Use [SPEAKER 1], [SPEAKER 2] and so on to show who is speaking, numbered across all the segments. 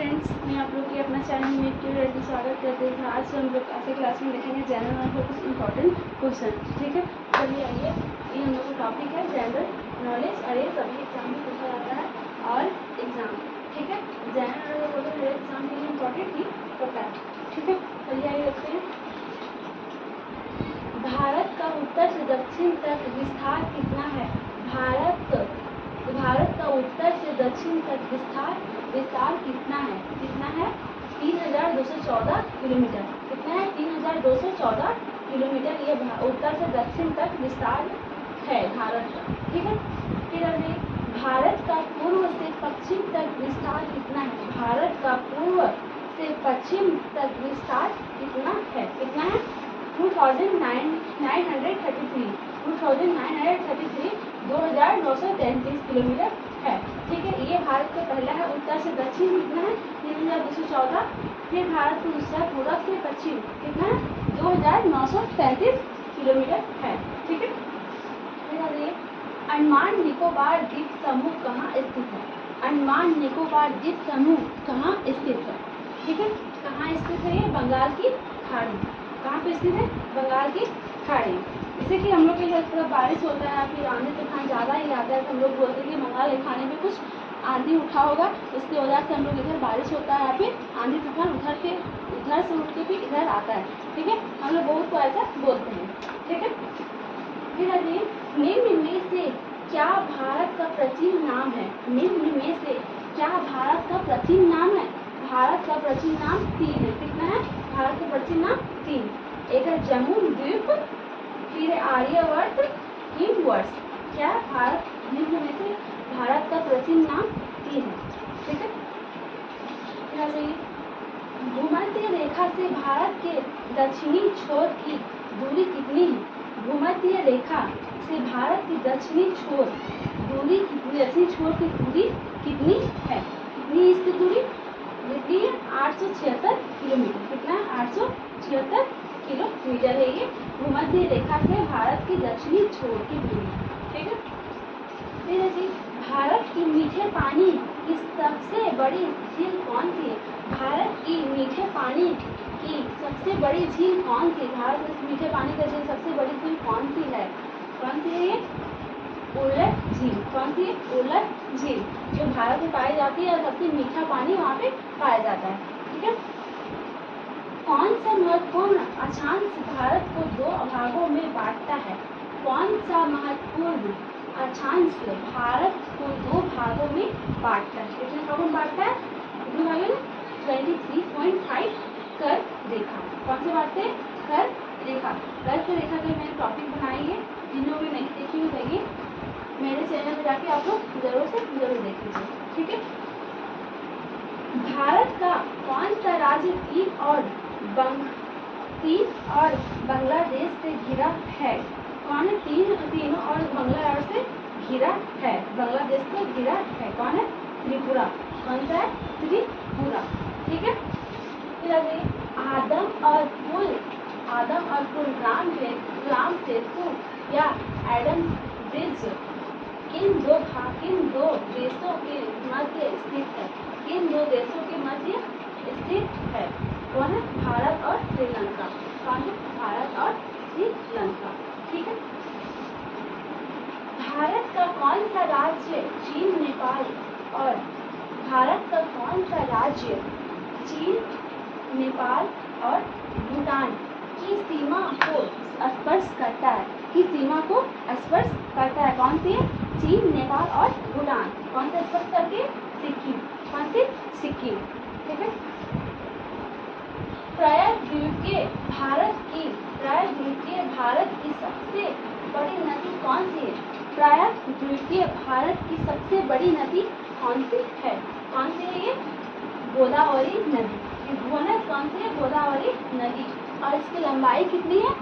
[SPEAKER 1] Friends, मैं आप लोग के अपना चैनल में क्यों स्वागत करते हैं। आज हम लोग ऐसे क्लास में देखेंगे जनरल नॉलेज के कुछ इंपॉर्टेंट क्वेश्चन। ठीक है, चलिए आइए। ये हम लोग का टॉपिक है जनरल नॉलेज और ये सभी एग्जाम में पूछा जाता है और एग्जाम। ठीक है, जनरल नॉलेज हर एग्जाम के लिए इम्पोर्टेंट ही होता है। ठीक है, चलिए आइए देखते हैं। भारत का उत्तर से दक्षिण तक विस्तार कितना है? भारत का उत्तर से दक्षिण तक विस्तार कितना है? 3214 किलोमीटर। कितना है? 3214 किलोमीटर। ये उत्तर से दक्षिण तक विस्तार है भारत का। ठीक है, फिर अभी भारत का पूर्व से पश्चिम तक विस्तार कितना है? भारत का पूर्व से पश्चिम तक विस्तार कितना है? 2933 किलोमीटर है। ठीक है, ये भारत का पहला है। उत्तर से दक्षिण कितना है? 3214। फिर भारत का दूसरा पूर्व से पश्चिम कितना है? 2933 किलोमीटर है। ठीक है, फिर अंडमान निकोबार द्वीप समूह कहाँ स्थित है? अंडमान निकोबार द्वीप समूह कहाँ स्थित है? ठीक है, कहाँ स्थित है? ये बंगाल की खाड़ी। कहाँ पे स्थित है? बंगाल की खाड़ी। जैसे कि हम लोग के इधर थोड़ा बारिश होता है, फिर आंधी तूफान ज़्यादा ही आता है, तो हम लोग बोलते हैं कि बंगाल के खाने में कुछ आंधी उठा होगा, उसकी वजह से हम लोग इधर बारिश होता है, फिर आंधी तूफान उधर से उठ के फिर इधर आता है। ठीक है, हम लोग बहुत को ऐसा बोलते हैं। ठीक है, फिर अभी निम्न में से क्या भारत का प्राचीन नाम है? निम्न में से क्या भारत का प्राचीन नाम है? भारत का प्राचीन नाम 3 है। कितना है? भारत का प्राचीन नाम 3। एक है जम्मू द्वीप, फिर आर्यवर्त, हिमवर्ष। क्या भारत निम्न में से भारत का प्राचीन नाम 3 है। ठीक है, भूमध्य रेखा से भारत के दक्षिणी छोर की दूरी कितनी है? भूमध्य रेखा से भारत की दक्षिणी छोर की दूरी कितनी है? कितनी इसकी दूरी? कितनी है? 876 किलोमीटर। कितना है? 876 किलोमीटर है ये भूमध्य रेखा से भारत की दक्षिणी छोर की दूरी। ठीक है, फिर जी भारत की मीठे पानी की सबसे बड़ी झील कौन सी है? भारत की मीठे पानी की सबसे बड़ी झील कौन सी? भारत में मीठे पानी का झील सबसे बड़ी झील कौन सी है? कौन सी है ये? उल्लेख झील। कौन सी? उल्लेख झील, जो भारत में पाई जाती है और सबसे मीठा पानी वहाँ पे पाया जाता है। ठीक है, कौन सा महत्वपूर्ण अक्षांश भारत को 2 भागों में बांटता है? कौन सा महत्वपूर्ण अक्षांश भारत को 2 भागों में बांटता है? कितने भागों में बांटता है? कितने भागों में? 23.5 कर रेखा। कौन से बांटते हैं? कर रेखा। कर रेखा का मैंने टॉपिक बनाई है, जिन लोगों ने नहीं देखी हो जाइए मेरे चैनल में जाके आप लोग जरूर देख लीजिए। ठीक है, भारत का कौन सा राज्य चीन और बांग्लादेश से घिरा है? कौन है? तीनों और बांग्लादेश से घिरा है। बांग्लादेश से घिरा है। कौन है? त्रिपुरा। कौन सा है? त्रिपुरा। ठीक है, फिर आदम और कुल राम सेतु या एडम्स ब्रिज किन दो देशों के मध्य स्थित है? किन 2 देशों के मध्य स्थित है? कौन है? भारत और श्रीलंका। कौन है? भारत और श्रीलंका। ठीक है, भारत का कौन सा राज्य चीन, नेपाल और भारत का कौन सा राज्य चीन, नेपाल और भूटान की सीमा को स्पर्श करता है? की सीमा को स्पर्श करता है? कौन सी है? चीन, नेपाल और भूटान। कौन से स्पर्श करती है? सिक्किम। कौन सी? सिक्किम। ठीक है, प्रायद्वीपीय भारत की सबसे बड़ी नदी कौन सी है? प्रायद्वीपीय भारत की सबसे बड़ी नदी कौन सी है? कौन सी है ये? गोदावरी नदी। कौन सी है? गोदावरी नदी। और इसकी लंबाई कितनी है?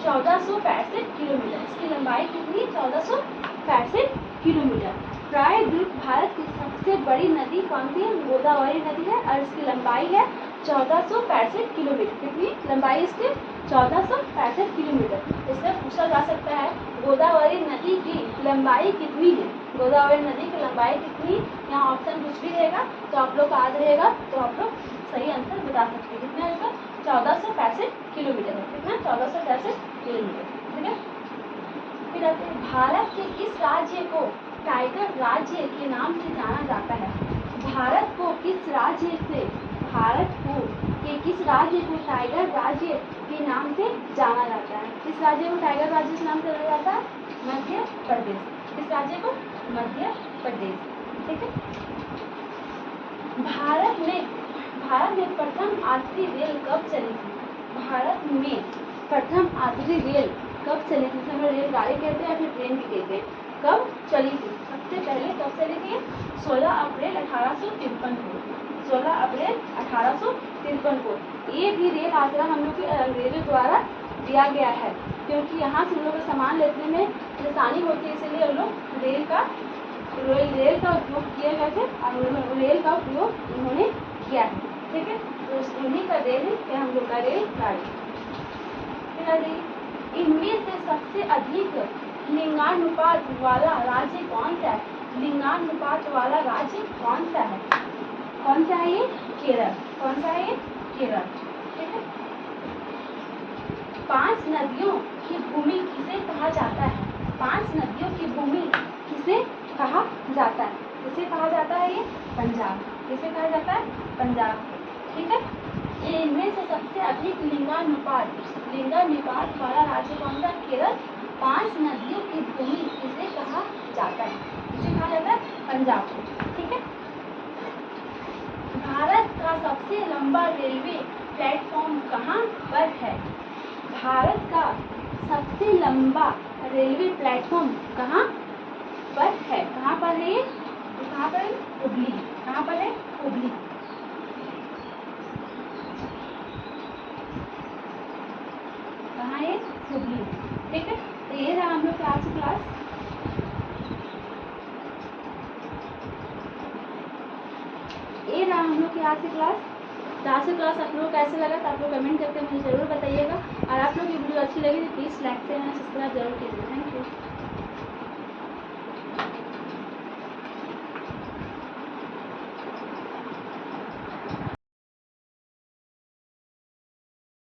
[SPEAKER 1] 1465 किलोमीटर। इसकी लंबाई कितनी है? 1465 किलोमीटर। प्रायद्वीप भारत की सबसे बड़ी नदी कौन सी है? गोदावरी नदी है और इसकी लंबाई है 1465 किलोमीटर। कितनी लंबाई इसकी? 1465 किलोमीटर। इससे पूछा जा सकता है गोदावरी नदी की लंबाई कितनी है। गोदावरी नदी की लंबाई कितनी, यहाँ ऑप्शन कुछ भी रहेगा तो आप लोग याद रहेगा तो आप लोग सही आंसर बता सकते हैं। कितना है इसका 1465 किलोमीटर है। कितना 1465 किलोमीटर, ठीक है। फिर आते हैं भारत के किस राज्य को टाइगर राज्य के नाम से जाना जाता है। भारत को किस राज्य से, भारत को के किस राज्य को टाइगर राज्य के नाम से जाना जाता है। किस राज्य को टाइगर राज्य के नाम से जाना जाता है, मध्य प्रदेश। किस राज्य को, मध्य प्रदेश, ठीक है। भारत में प्रथम यात्री रेल कब चली थी। भारत में प्रथम यात्री रेल कब चली थी, जिसे हम रेलगाड़ी कहते हैं या फिर ट्रेन भी कहते हैं। कब चली थी, सबसे पहले कब चली थी, 16 अप्रैल 1853 को। 16 अप्रैल 1853 को। ये भी रेल यात्रा हम लोग के अंग्रेजों द्वारा दिया गया है, क्योंकि यहाँ से हम लोग सामान लेने में आसानी होती है, इसलिए हम लोग रेल का उपयोग किए गए थे और रेल का उपयोग उन्होंने किया है, ठीक है। तो उन्हीं का रेल है हम लोग का रेलगाड़ी। इनमें से सबसे अधिक लिंगानुपात वाला राज्य कौन सा है। लिंगानुपात वाला राज्य कौन सा है, कौन सा है ये, केरल। कौन सा है ये, केरल, ठीक है। 5 नदियों की भूमि किसे कहा जाता है। 5 नदियों की भूमि किसे कहा जाता है, किसे कहा जाता है ये, पंजाब। किसे कहा जाता है, पंजाब, ठीक है। इनमें से सबसे अधिक लिंगानुपात वाला राज्य कौन सा, केरल। 5 नदियों की भूमि किसे कहा जाता है, किसे कहा जाता है, पंजाब, ठीक है। भारत का सबसे लंबा रेलवे प्लेटफॉर्म कहाँ पर है। भारत का सबसे लंबा रेलवे प्लेटफॉर्म कहाँ पर है, कहाँ पर है ये, कहाँ पर है, हुबली। कहाँ पर है, हुबली, कहाँ है, हुबली, ठीक है। तो ये रहा हम लोग की आज की क्लास। ये रहा हम लोग की आज की क्लास। आज की क्लास आप लोगों को कैसे लगा तो आप लोग कमेंट करके मुझे ज़रूर बताइएगा। और आप लोग की वीडियो अच्छी लगी तो please like share and subscribe जरूर कीजिए। Thank you.